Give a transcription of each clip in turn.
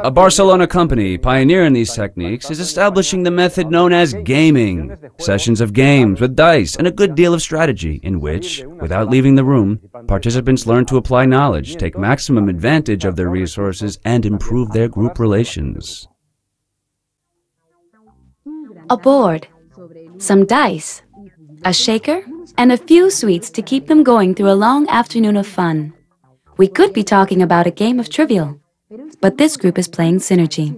A Barcelona company pioneering these techniques is establishing the method known as gaming, sessions of games with dice and a good deal of strategy in which, without leaving the room, participants learn to apply knowledge, take maximum advantage of their resources, and improve their group relations. A board, some dice, a shaker, and a few sweets to keep them going through a long afternoon of fun. We could be talking about a game of Trivial, but this group is playing Synergy.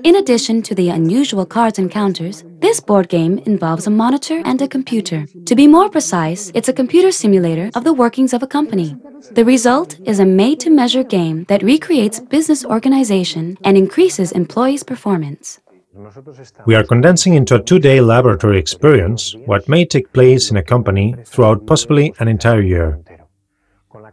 In addition to the unusual cards and counters, this board game involves a monitor and a computer. To be more precise, it's a computer simulator of the workings of a company. The result is a made-to-measure game that recreates business organization and increases employees' performance. We are condensing into a 2-day laboratory experience what may take place in a company throughout possibly an entire year.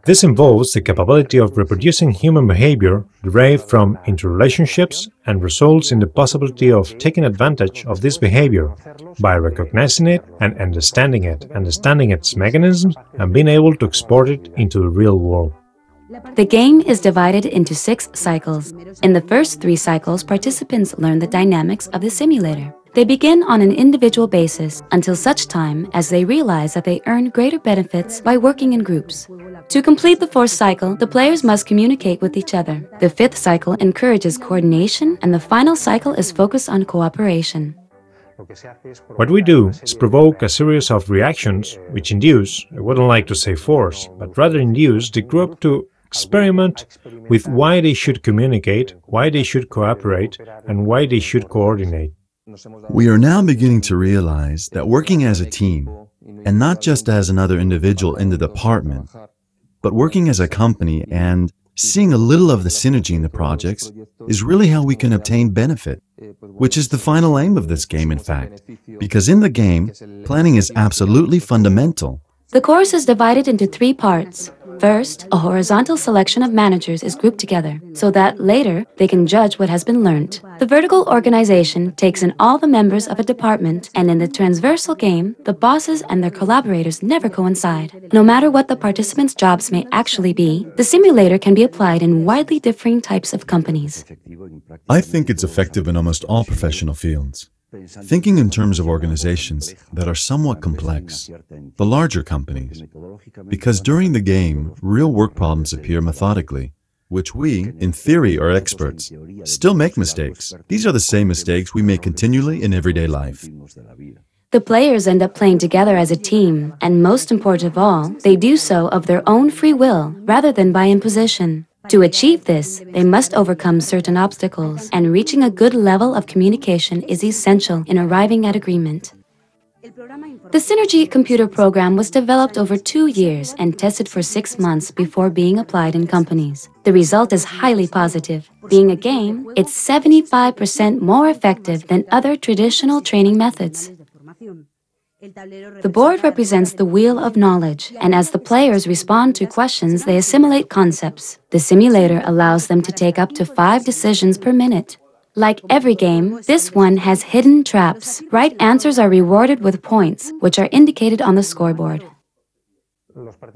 This involves the capability of reproducing human behavior derived from interrelationships and results in the possibility of taking advantage of this behavior by recognizing it and understanding its mechanisms, and being able to export it into the real world. The game is divided into 6 cycles. In the first 3 cycles, participants learn the dynamics of the simulator. They begin on an individual basis until such time as they realize that they earn greater benefits by working in groups. To complete the 4th cycle, the players must communicate with each other. The 5th cycle encourages coordination, and the final cycle is focused on cooperation. What we do is provoke a series of reactions which induce, I wouldn't like to say force, but rather induce the group to experiment with why they should communicate, why they should cooperate, and why they should coordinate. We are now beginning to realize that working as a team, and not just as another individual in the department, but working as a company and seeing a little of the synergy in the projects is really how we can obtain benefit, which is the final aim of this game, in fact, because in the game, planning is absolutely fundamental. The course is divided into 3 parts. First, a horizontal selection of managers is grouped together, so that later they can judge what has been learned. The vertical organization takes in all the members of a department, and in the transversal game, the bosses and their collaborators never coincide. No matter what the participants' jobs may actually be, the simulator can be applied in widely differing types of companies. I think it's effective in almost all professional fields. Thinking in terms of organizations that are somewhat complex, the larger companies, because during the game, real work problems appear methodically, which we, in theory, are experts, still make mistakes. These are the same mistakes we make continually in everyday life. The players end up playing together as a team, and most important of all, they do so of their own free will rather than by imposition. To achieve this, they must overcome certain obstacles, and reaching a good level of communication is essential in arriving at agreement. The Synergy computer program was developed over 2 years and tested for 6 months before being applied in companies. The result is highly positive. Being a game, it's 75% more effective than other traditional training methods. The board represents the wheel of knowledge, and as the players respond to questions, they assimilate concepts. The simulator allows them to take up to 5 decisions per minute. Like every game, this one has hidden traps. Right answers are rewarded with points, which are indicated on the scoreboard.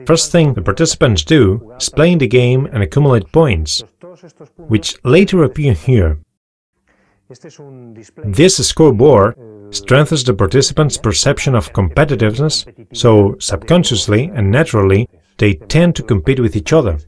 First thing the participants do is play in the game and accumulate points, which later appear here. This scoreboard strengthens the participants' perception of competitiveness, so subconsciously and naturally they tend to compete with each other,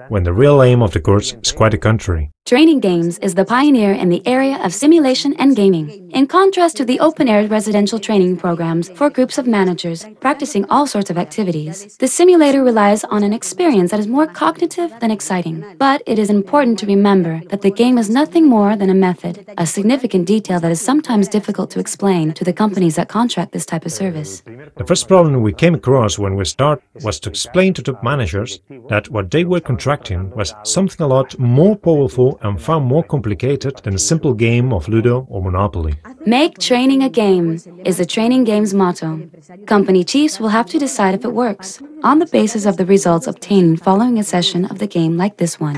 when the real aim of the course is quite the contrary. Training Games is the pioneer in the area of simulation and gaming. In contrast to the open-air residential training programs for groups of managers practicing all sorts of activities, the simulator relies on an experience that is more cognitive than exciting. But it is important to remember that the game is nothing more than a method, a significant detail that is sometimes difficult to explain to the companies that contract this type of service. The first problem we came across when we started was to explain to top managers that what they were contracting was something a lot more powerful and far more complicated than a simple game of Ludo or Monopoly. Make training a game is the Training Games motto. Company chiefs will have to decide if it works, on the basis of the results obtained following a session of the game like this one.